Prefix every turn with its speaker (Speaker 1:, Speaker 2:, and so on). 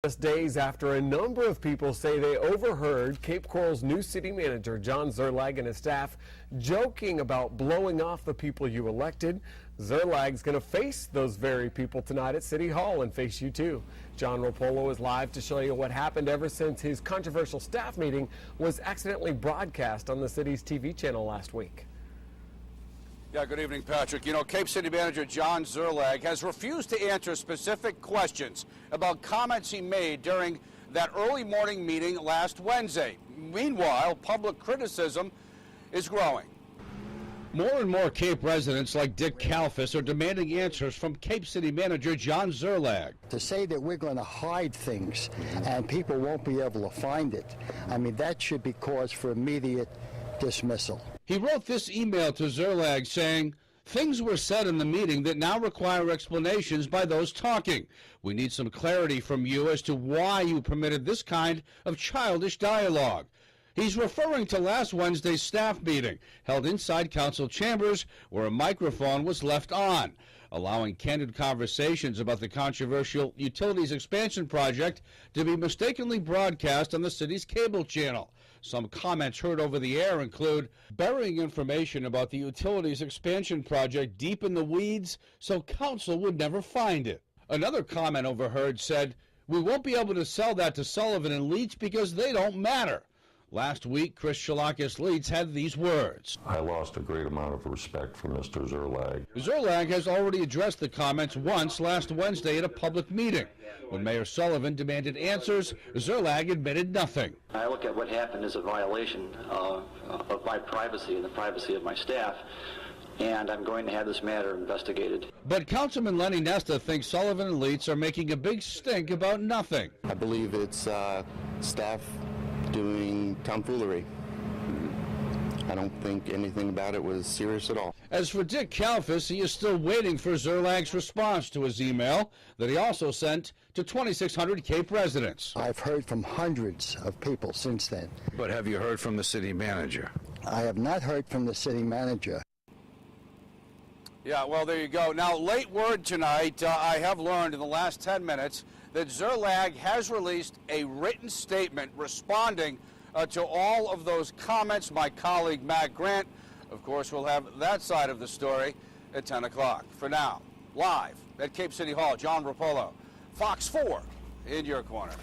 Speaker 1: Just days after a number of people say they overheard Cape Coral's new city manager, John Szerlag, and his staff joking about blowing off the people you elected. Szerlag's going to face those very people tonight at City Hall and face you too. John Rapolo is live to show you what happened ever since his controversial staff meeting was accidentally broadcast on the city's TV channel last week.
Speaker 2: Yeah, good evening, Patrick. You know, Cape City Manager John Szerlag has refused to answer specific questions about comments he made during that early morning meeting last Wednesday. Meanwhile, public criticism is growing.
Speaker 3: More and more Cape residents like Dick Kalfus are demanding answers from Cape City Manager John Szerlag.
Speaker 4: To say that we're going to hide things and people won't be able to find it, I mean, that should be cause for immediate dismissal.
Speaker 3: He wrote this email to Szerlag saying, "Things were said in the meeting that now require explanations by those talking. We need some clarity from you as to why you permitted this kind of childish dialogue." He's referring to last Wednesday's staff meeting held inside council chambers where a microphone was left on, allowing candid conversations about the controversial utilities expansion project to be mistakenly broadcast on the city's cable channel. Some comments heard over the air include burying information about the utilities expansion project deep in the weeds so council would never find it. Another comment overheard said, "We won't be able to sell that to Sullivan and Leach because they don't matter." Last week, Chris Shalakis Leeds had these words.
Speaker 5: I lost a great amount of respect for Mr. Szerlag.
Speaker 3: Szerlag has already addressed the comments once last Wednesday at a public meeting. When Mayor Sullivan demanded answers, Szerlag admitted nothing.
Speaker 6: I look at what happened as a violation of my privacy and the privacy of my staff, and I'm going to have this matter investigated.
Speaker 3: But Councilman Lenny Nesta thinks Sullivan and Leeds are making a big stink about nothing.
Speaker 7: I believe it's staff doing tomfoolery. I don't think anything about it was serious at all.
Speaker 3: As for Dick Kalfus, he is still waiting for Szerlag's response to his email that he also sent to 2,600 Cape residents.
Speaker 4: I've heard from hundreds of people since then.
Speaker 8: But have you heard from the city manager?
Speaker 4: I have not heard from the city manager.
Speaker 2: Yeah, well, there you go. Now, late word tonight, I have learned in the last 10 minutes that Szerlag has released a written statement responding to all of those comments. My colleague Matt Grant, of course, will have that side of the story at 10 o'clock. For now, live at Cape City Hall, John Rapolo, Fox 4 in your corner.